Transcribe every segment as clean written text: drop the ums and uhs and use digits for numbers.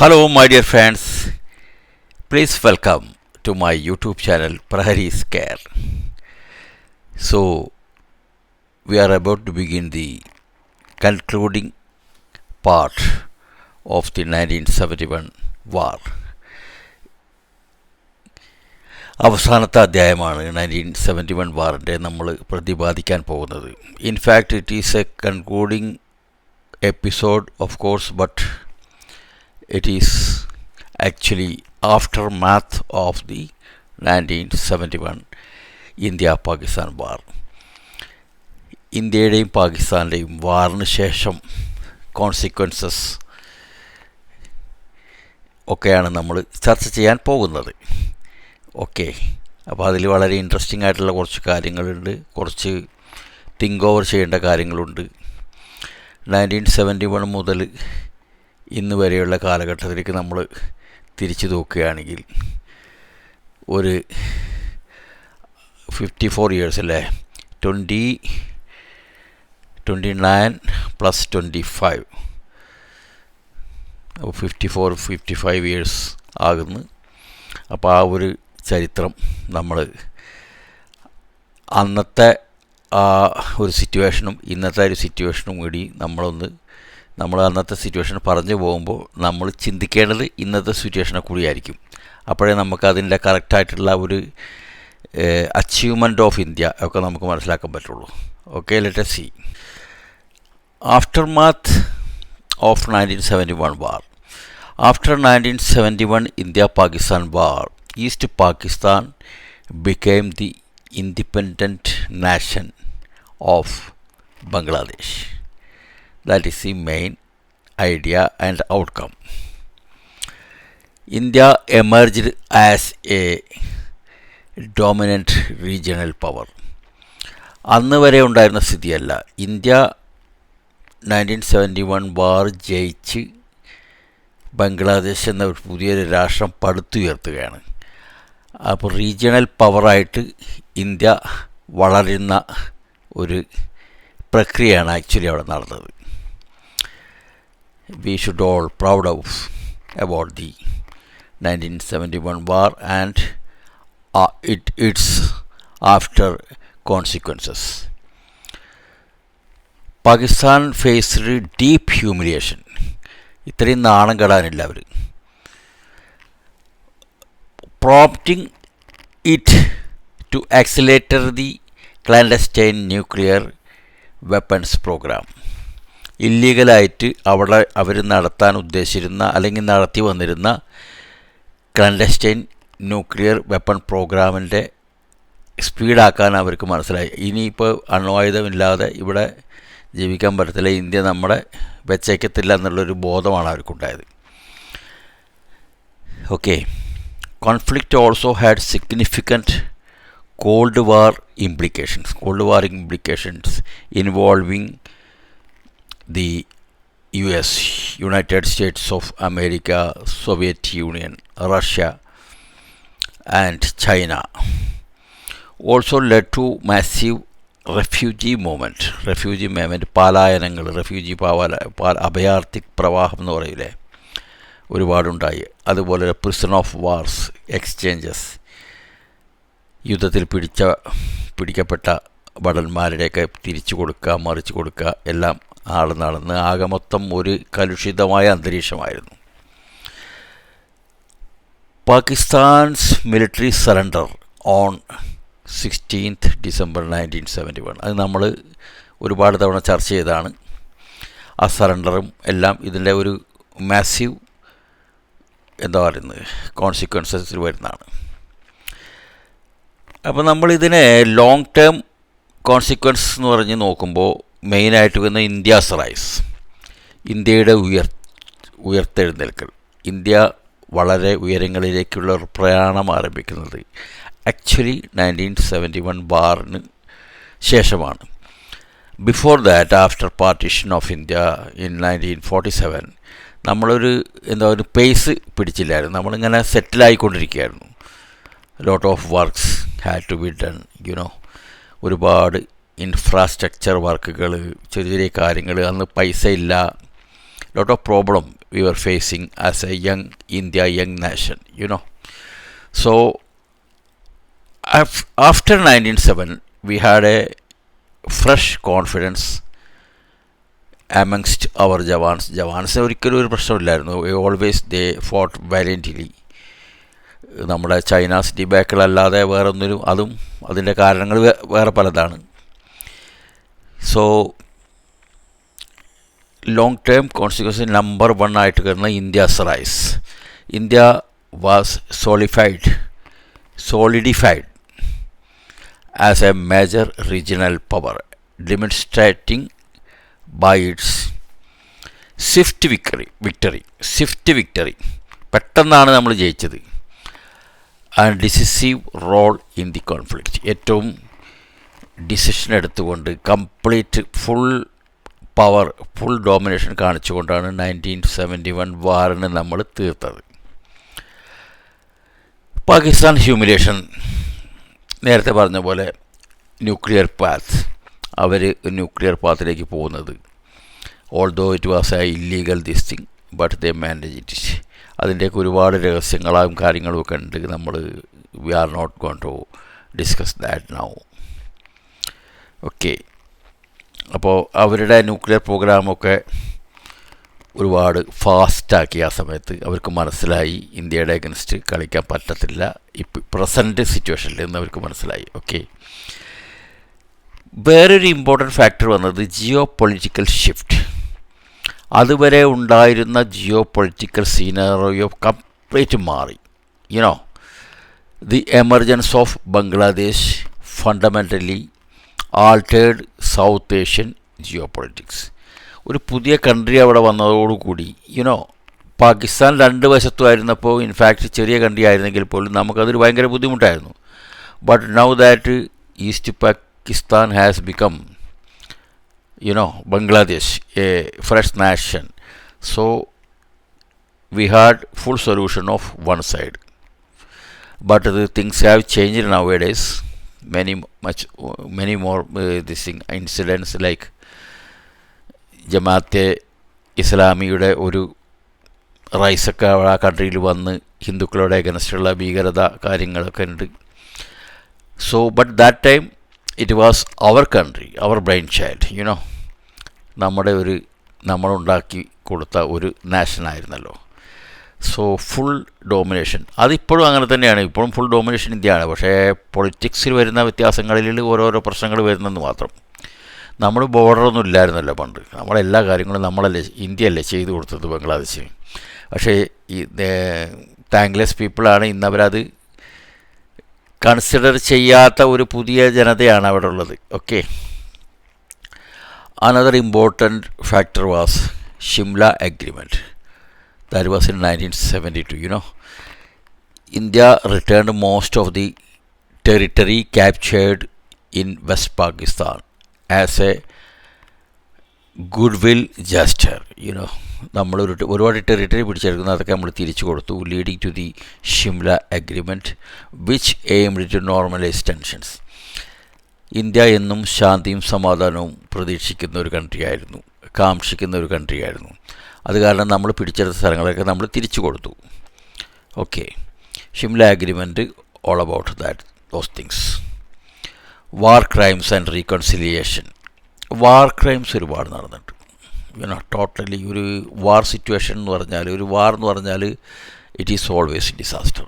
Hello, my dear friends. Please welcome to my YouTube channel Prahari's Care. So, we are about to begin the concluding part of the 1971 war. അവസാനത്തെ അധ്യായമാണ് 1971 വാറിൻ്റെ നമ്മൾ പ്രതിപാദിക്കാൻ പോകുന്നത്. In fact it is A concluding episode of course, but it is actually aftermath of the 1971 India-Pakistan war. ഇന്ത്യയുടെയും പാകിസ്ഥാൻ്റെയും വാറിന് ശേഷം consequences ഒക്കെയാണ് നമ്മൾ ചർച്ച ചെയ്യാൻ പോകുന്നത്. ഓക്കെ, അപ്പോൾ അതിൽ വളരെ ഇൻട്രസ്റ്റിംഗ് ആയിട്ടുള്ള കുറച്ച് കാര്യങ്ങളുണ്ട്, കുറച്ച് തിങ്ക് ഓവർ ചെയ്യേണ്ട കാര്യങ്ങളുണ്ട്. 1971 മുതൽ ഇന്ന് വരെയുള്ള കാലഘട്ടത്തിലേക്ക് നമ്മൾ തിരിച്ചു നോക്കുകയാണെങ്കിൽ ഒരു 54 ഇയേഴ്സ് അല്ലേ, 29 പ്ലസ് 25, അപ്പോൾ 55 ഇയേഴ്സ് ആകുന്നു. അപ്പോൾ ആ ഒരു ചരിത്രം നമ്മൾ അന്നത്തെ ആ ഒരു സിറ്റുവേഷനും ഇന്നത്തെ ഒരു സിറ്റുവേഷനും കൂടി നമ്മൾ അന്നത്തെ സിറ്റുവേഷൻ പറഞ്ഞു പോകുമ്പോൾ നമ്മൾ ചിന്തിക്കേണ്ടത് ഇന്നത്തെ സിറ്റുവേഷനെ കൂടിയായിരിക്കും. അപ്പോഴേ നമുക്ക് അതിൻ്റെ കറക്റ്റായിട്ടുള്ള ഒരു അച്ചീവ്മെൻറ്റ് ഓഫ് ഇന്ത്യ ഒക്കെ നമുക്ക് മനസ്സിലാക്കാൻ പറ്റുള്ളൂ. Okay, let us see. Aftermath of 1971 war. After 1971 India-Pakistan war, East Pakistan became the independent nation of Bangladesh. That is the main idea and outcome. India emerged as a dominant regional power. അന്ന് വരെ ഉണ്ടായിരുന്ന സ്ഥിതിയല്ല. India 1971 വാർ ജയിച്ച് ബംഗ്ലാദേശ് എന്ന ഒരു പുതിയൊരു രാഷ്ട്രം പടുത്തുയർത്തുകയാണ്. അപ്പോൾ regional പവറായിട്ട് India വളരുന്ന ഒരു പ്രക്രിയയാണ് ആക്ച്വലി അവിടെ നടന്നത്. We should all proud of about the 1971 war and its after consequences. Pakistan faced deep humiliation. ഇത്രയും നാണം കെടാനില്ല അവർ, prompting it to accelerate the clandestine nuclear weapons program. ഇല്ലീഗലായിട്ട് അവർ നടത്താൻ ഉദ്ദേശിച്ചിരുന്ന അല്ലെങ്കിൽ നടത്തി വന്നിരുന്ന ക്ലാൻഡസ്റ്റൈൻ ന്യൂക്ലിയർ വെപ്പൺ പ്രോഗ്രാമിൻ്റെ സ്പീഡാക്കാൻ അവർക്ക് മനസ്സിലായി. ഇനിയിപ്പോൾ അണ്വായുധമില്ലാതെ ഇവിടെ ജീവിക്കാൻ പറ്റത്തില്ല, ഇന്ത്യ നമ്മളെ വെച്ചേക്കത്തില്ല എന്നുള്ളൊരു ബോധമാണ് അവർക്കുണ്ടായത്. Okay, conflict also had significant cold war implications involving the US, United States of America, Soviet Union, Russia and China, also led to massive refugee movement, പാലായനങ്ങൾ, അഭയാർത്ഥി പ്രവാഹം എന്ന് പറയില്ലേ, ഒരുപാടുണ്ടായി. അതുപോലെ പ്രിസൺ ഓഫ് വാർസ് എക്സ്ചേഞ്ചസ്, യുദ്ധത്തിൽ പിടിക്കപ്പെട്ട ഭടന്മാരുടെയൊക്കെ തിരിച്ചു കൊടുക്കുക, മറിച്ചു കൊടുക്കുക, എല്ലാം നടന്ന് ആകെ മൊത്തം ഒരു കലുഷിതമായ അന്തരീക്ഷമായിരുന്നു. Pakistan's military surrender on 16th December 1971, അത് നമ്മൾ ഒരുപാട് തവണ ചർച്ച ചെയ്തതാണ്. ആ സറണ്ടറും എല്ലാം ഇതിൻ്റെ ഒരു മാസീവ് കോൺസിക്വൻസസിൽ വരുന്നതാണ്. അപ്പോൾ നമ്മളിതിനെ ലോങ് ടേം കോൺസിക്വൻസ് എന്ന് പറഞ്ഞ് നോക്കുമ്പോൾ മെയിനായിട്ട് വരുന്ന ഇന്ത്യാസ് റൈസ്, ഇന്ത്യയുടെ ഉയർത്തെഴുന്നേൽക്കൽ. ഇന്ത്യ വളരെ ഉയരങ്ങളിലേക്കുള്ള ഒരു പ്രയാണം ആരംഭിക്കുന്നത് ആക്ച്വലി 1971 വാറിന് ശേഷമാണ്. Before that, after partition of India in 1947, നമ്മളൊരു പേസ് പിടിച്ചില്ലായിരുന്നു, നമ്മളിങ്ങനെ സെറ്റിലായിക്കൊണ്ടിരിക്കുകയായിരുന്നു. Lot of works had to be done, ഒരുപാട് ഇൻഫ്രാസ്ട്രക്ചർ വർക്കുകൾ, ചെറിയ ചെറിയ കാര്യങ്ങൾ. അന്ന് പൈസ ഇല്ല, lot of problem we were facing as a young India, young nation, So after 1907, we had a fresh confidence amongst our Javans. ഒരിക്കലും ഒരു പ്രശ്നമില്ലായിരുന്നു. ഓൾവേസ് ദേ ഫോട്ട് വയലൻ്റ്ലി. നമ്മുടെ ചൈനാസ് ഡിബാക്കിളല്ലാതെ വേറൊന്നിനും, അതും അതിൻ്റെ കാരണങ്ങൾ വേറെ പലതാണ്. So long term consequence number 1 ആയിട്ട് കയറുന്ന India's rise. India was solidified as a major regional power, demonstrating by its swift victory. പെട്ടെന്നാണ് നമ്മൾ ജയിച്ചത്. And decisive role in the conflict. ഏറ്റവും ഡിസിഷൻ എടുത്തുകൊണ്ട് കംപ്ലീറ്റ് ഫുൾ ഡോമിനേഷൻ കാണിച്ചുകൊണ്ടാണ് 1971 വാറിന് നമ്മൾ തീർത്തത്. പാകിസ്ഥാൻ ഹ്യൂമിലേഷൻ, നേരത്തെ പറഞ്ഞ പോലെ ന്യൂക്ലിയർ പാത്ത്, അവർ ന്യൂക്ലിയർ പാത്തിലേക്ക് പോകുന്നത്, although it was a illegal this thing but they manage it. അതിൻ്റെയൊക്കെ ഒരുപാട് രഹസ്യങ്ങളും കാര്യങ്ങളുമൊക്കെ ഉണ്ട്. We are not gone to discuss that now. Okay, അപ്പോൾ അവരുടെ ന്യൂക്ലിയർ പ്രോഗ്രാമൊക്കെ ഒരുപാട് ഫാസ്റ്റാക്കി. ആ സമയത്ത് അവർക്ക് മനസ്സിലായി ഇന്ത്യയുടെ അഗൻസ്റ്റ് കളിക്കാൻ പറ്റത്തില്ല പ്രസൻറ്റ് സിറ്റുവേഷനിൽ നിന്ന് അവർക്ക് മനസ്സിലായി. ഓക്കെ, വേറൊരു ഇമ്പോർട്ടൻറ്റ് ഫാക്ടർ വന്നത് ജിയോ പൊളിറ്റിക്കൽ ഷിഫ്റ്റ്. അതുവരെ ഉണ്ടായിരുന്ന ജിയോ പൊളിറ്റിക്കൽ സീനറിയോ കംപ്ലീറ്റ് മാറി. The emergence of Bangladesh fundamentally altered South Asian geopolitics. ഒരു പുതിയ കൺട്രി അവിടെ വന്നതോടുകൂടി പാകിസ്ഥാൻ 2 വശത്തുമായിരുന്നപ്പോൾ, ഇൻഫാക്റ്റ് ചെറിയ കൺട്രി ആയിരുന്നെങ്കിൽ പോലും നമുക്കതൊരു ഭയങ്കര ബുദ്ധിമുട്ടായിരുന്നു. But now that East Pakistan has become Bangladesh, a fresh nation. So we had full solution of one side. But the things have changed nowadays. Many more incidents like ജമാഅത്തെ ഇസ്ലാമിയുടെ ഒരു റൈസൊക്കെ ആ കൺട്രിയിൽ വന്ന് ഹിന്ദുക്കളുടെ അഗൻസ്റ്റുള്ള ഭീകരത കാര്യങ്ങളൊക്കെ ഉണ്ട്. So but that time it was our country, our brain child. നമ്മളുണ്ടാക്കി കൊടുത്ത ഒരു നാഷനായിരുന്നല്ലോ. സോ ഫുൾ ഡോമിനേഷൻ അതിപ്പോഴും അങ്ങനെ തന്നെയാണ്. ഇപ്പോഴും ഫുൾ ഡോമിനേഷൻ ഇന്ത്യയാണ്. പക്ഷേ പൊളിറ്റിക്സിൽ വരുന്ന വ്യത്യാസങ്ങളിൽ ഓരോരോ പ്രശ്നങ്ങൾ വരുന്നെന്ന് മാത്രം. നമ്മൾ ബോർഡറൊന്നും ഇല്ലായിരുന്നല്ലോ പണ്ട്. നമ്മളെല്ലാ കാര്യങ്ങളും ഇന്ത്യയല്ലേ ചെയ്തു കൊടുത്തത് ബംഗ്ലാദേശ്. പക്ഷേ ഈ താങ്ക്ലെസ് പീപ്പിളാണ് ഇന്നവരത് കൺസിഡർ ചെയ്യാത്ത ഒരു പുതിയ ജനതയാണ് അവിടെ ഉള്ളത്. Okay, another important factor was Shimla agreement. That was in 1972. India returned most of the territory captured in West Pakistan as a goodwill gesture. ഒരുപാട് ടെറിട്ടറി പിടിച്ചെടുക്കുന്ന അതൊക്കെ നമ്മൾ തിരിച്ചു കൊടുത്തു. Leading to the Shimla agreement which aimed to normalise tensions. India എന്നും ശാന്തിയും സമാധാനവും പ്രതീക്ഷിക്കുന്ന ഒരു കൺട്രിയായിരുന്നു, കാക്ഷിക്കുന്ന ഒരു കൺട്രിയായിരുന്നു. അത് കാരണം നമ്മൾ പിടിച്ചെടുത്ത സ്ഥലങ്ങളൊക്കെ നമ്മൾ തിരിച്ചു കൊടുത്തു. Okay, Shimla agreement all about those things. War crimes and reconciliation. War crimes ഒരുപാട് നടന്നിട്ടുണ്ട്. ടോട്ടലി ഒരു വാർ സിറ്റുവേഷൻ എന്ന് പറഞ്ഞാൽ, ഒരു വാർ എന്ന് പറഞ്ഞാൽ ഇറ്റ് ഈസ് ഓൾവേസ് ഡിസാസ്റ്റർ.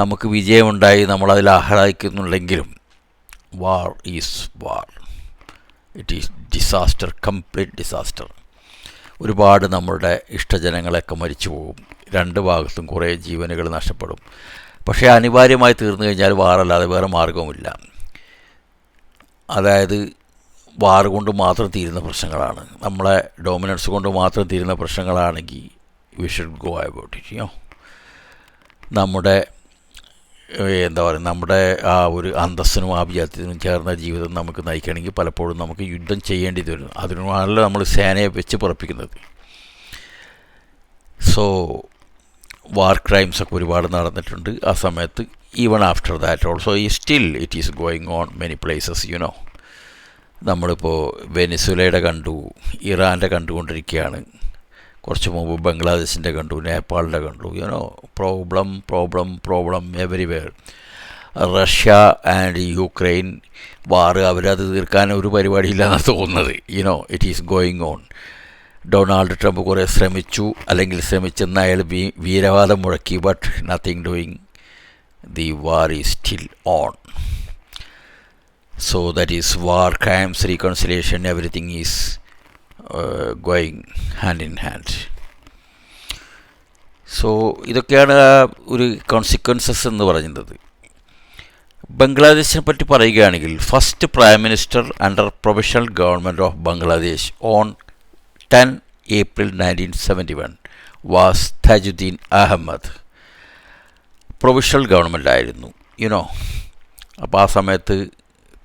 നമുക്ക് വിജയമുണ്ടായി നമ്മളതിൽ ആഹ്ലാദിക്കുന്നുണ്ടെങ്കിലും war is war. It is disaster, complete disaster. ഒരുപാട് നമ്മളുടെ ഇഷ്ടജനങ്ങളൊക്കെ മരിച്ചു പോകും. 2 ഭാഗത്തും കുറേ ജീവനുകൾ നഷ്ടപ്പെടും. പക്ഷേ അനിവാര്യമായി തീർന്നു കഴിഞ്ഞാൽ വാറല്ലാതെ വേറെ മാർഗവുമില്ല. അതായത് വാർ കൊണ്ട് മാത്രം തീരുന്ന പ്രശ്നങ്ങളാണ്, നമ്മളെ ഡോമിനൻസ് കൊണ്ട് മാത്രം തീരുന്ന പ്രശ്നങ്ങളാണെങ്കിൽ we should go about it. നമ്മുടെ നമ്മുടെ ആ ഒരു അന്തസ്സിനും ആഭിജാത്യത്തിനും ചേർന്ന ജീവിതം നമുക്ക് നയിക്കണമെങ്കിൽ പലപ്പോഴും നമുക്ക് യുദ്ധം ചെയ്യേണ്ടി വരും. അതിനുമാണല്ലോ നമ്മൾ സേനയെ വെച്ച് പുറപ്പിക്കുന്നത്. സോ വാർ ക്രൈംസൊക്കെ ഒരുപാട് നടന്നിട്ടുണ്ട് ആ സമയത്ത്. Even after that also still it is going on many places. നമ്മളിപ്പോൾ വെനിസുലയുടെ കണ്ടു, ഇറാൻ്റെ കണ്ടുകൊണ്ടിരിക്കുകയാണ്, കുറച്ച് മുമ്പ് ബംഗ്ലാദേശിൻ്റെ കണ്ടു, നേപ്പാളിൻ്റെ കണ്ടു. Problem everywhere. Russia and Ukraine war, അവരത് തീർക്കാൻ ഒരു പരിപാടിയില്ലെന്നാണ് തോന്നുന്നത്. It is going on. Donald Trump കുറേ ശ്രമിച്ചു, അല്ലെങ്കിൽ ശ്രമിച്ചെന്ന് അയാൾ വീരവാദം മുഴക്കി. But nothing doing. The war is still on. So that is war, crimes, reconciliation, everything is going hand in hand. So ഇതൊക്കെയാണ് ഒരു കോൺസിക്വൻസസ് എന്ന് പറയുന്നത്. ബംഗ്ലാദേശിനെ പറ്റി പറയുകയാണെങ്കിൽ, first prime minister under provisional government of Bangladesh on 10 April 1971 was Tajuddin Ahmad. Provisional government ആയിരുന്നു. അപ്പോൾ ആ സമയത്ത്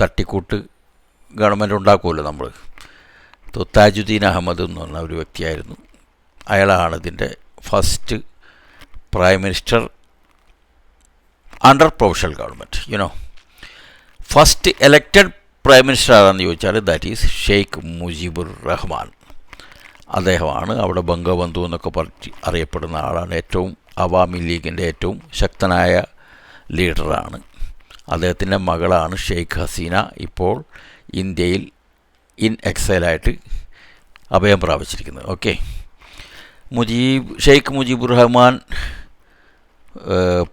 തട്ടിക്കൂട്ട് ഗവൺമെൻറ് ഉണ്ടാക്കുമല്ലോ നമ്മൾ. താജുദ്ദീൻ അഹമ്മദ് എന്ന് പറഞ്ഞ ഒരു വ്യക്തിയായിരുന്നു. അയാളാണ് ഇതിൻ്റെ first prime minister under provisional government. First elected prime minister ആണെന്ന് ചോദിച്ചാൽ ദാറ്റ് ഈസ് ഷെയ്ഖ് മുജീബുർ റഹ്മാൻ. അദ്ദേഹമാണ് അവിടെ ബംഗബന്ധു എന്നൊക്കെ അറിയപ്പെടുന്ന ആളാണ്. ഏറ്റവും അവാമി ലീഗിൻ്റെ ഏറ്റവും ശക്തനായ ലീഡറാണ്. അദ്ദേഹത്തിൻ്റെ മകളാണ് ഷെയ്ഖ് ഹസീന, ഇപ്പോൾ ഇന്ത്യയിൽ ഇൻ എക്സൈലായിട്ട് അഭയം പ്രാപിച്ചിരിക്കുന്നത്. ഓക്കെ. ഷെയ്ഖ് മുജീബുർ റഹ്മാൻ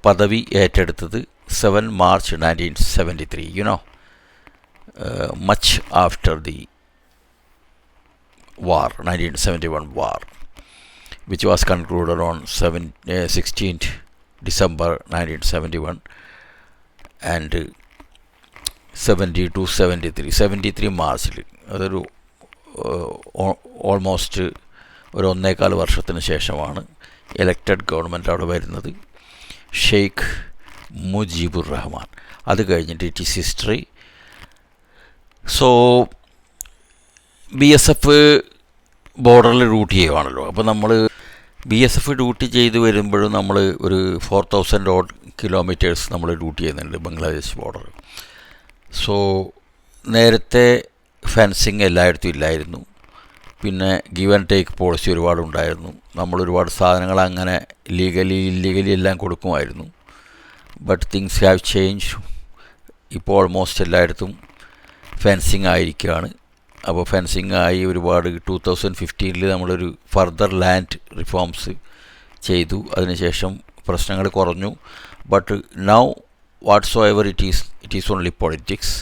പദവി ഏറ്റെടുത്തത് 7 March 1973. Much after the war, 1971 war, which was concluded on 16th December 1971. And 73 മാർച്ചിൽ, അതൊരു ഓൾമോസ്റ്റ് ഒരു 1.25 വർഷത്തിന് ശേഷമാണ് എലക്റ്റഡ് ഗവൺമെൻറ് അവിടെ വരുന്നത്. ഷെയ്ഖ് മുജീബുർ റഹ്മാൻ. അത് കഴിഞ്ഞിട്ട് it is history. So BSF ബോർഡറിൽ ഡ്യൂട്ടി ചെയ്യുവാണല്ലോ. അപ്പോൾ നമ്മൾ BSF ഡ്യൂട്ടി ചെയ്ത് വരുമ്പോഴും നമ്മൾ ഒരു 4000 കിലോമീറ്റേഴ്സ് നമ്മൾ ഡ്യൂട്ടി ചെയ്യുന്നുണ്ട് ബംഗ്ലാദേശ് ബോർഡർ. സോ നേരത്തെ ഫെൻസിങ് എല്ലായിടത്തും ഇല്ലായിരുന്നു. പിന്നെ ഗിവ് ആൻഡ് ടേക്ക് പോളിസി ഒരുപാടുണ്ടായിരുന്നു. നമ്മളൊരുപാട് സാധനങ്ങൾ അങ്ങനെ ഇല്ലീഗലി എല്ലാം കൊടുക്കുമായിരുന്നു. But things have change. ഇപ്പോൾ ഓൾമോസ്റ്റ് എല്ലായിടത്തും ഫെൻസിങ് ആയിരിക്കുകയാണ്. അപ്പോൾ ഫെൻസിങ് ആയി ഒരുപാട് 2015 നമ്മളൊരു ഫർദർ ലാൻഡ് റിഫോംസ് ചെയ്തു. അതിനുശേഷം പ്രശ്നങ്ങൾ കുറഞ്ഞു. But now whatsoever it is only politics.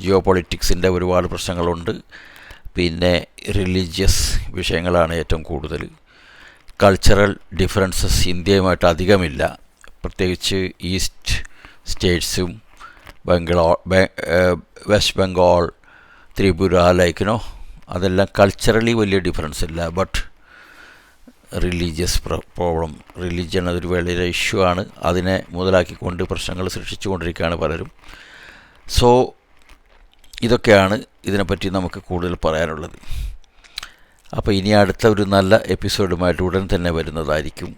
Geo പൊളിറ്റിക്സിൻ്റെ ഒരുപാട് പ്രശ്നങ്ങളുണ്ട്. പിന്നെ റിലീജിയസ് വിഷയങ്ങളാണ് ഏറ്റവും കൂടുതൽ. കൾച്ചറൽ ഡിഫറൻസസ് ഇന്ത്യയുമായിട്ട് അധികമില്ല. പ്രത്യേകിച്ച് ഈസ്റ്റ് സ്റ്റേറ്റ്സും വെസ്റ്റ് ബംഗാൾ, ത്രിപുര, അതെല്ലാം കൾച്ചറലി വലിയ ഡിഫറൻസ് ഇല്ല. ബട്ട് റിലീജിയസ് പ്രോബ്ലം, റിലീജിയൻ അതൊരു വലിയ ഇഷ്യൂ ആണ്. അതിനെ മുതലാക്കിക്കൊണ്ട് പ്രശ്നങ്ങൾ സൃഷ്ടിച്ചു കൊണ്ടിരിക്കുകയാണ് പലരും. സോ ഇതൊക്കെയാണ് ഇതിനെപ്പറ്റി നമുക്ക് കൂടുതൽ പറയാനുള്ളത്. അപ്പോൾ ഇനി അടുത്ത ഒരു നല്ല എപ്പിസോഡുമായിട്ട് ഉടൻ തന്നെ വരുന്നതായിരിക്കും.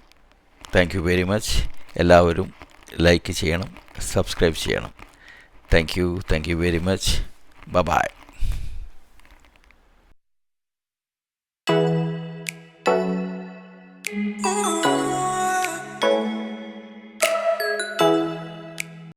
Thank you very much. എല്ലാവരും ലൈക്ക് ചെയ്യണം, സബ്സ്ക്രൈബ് ചെയ്യണം. Thank you very much. By.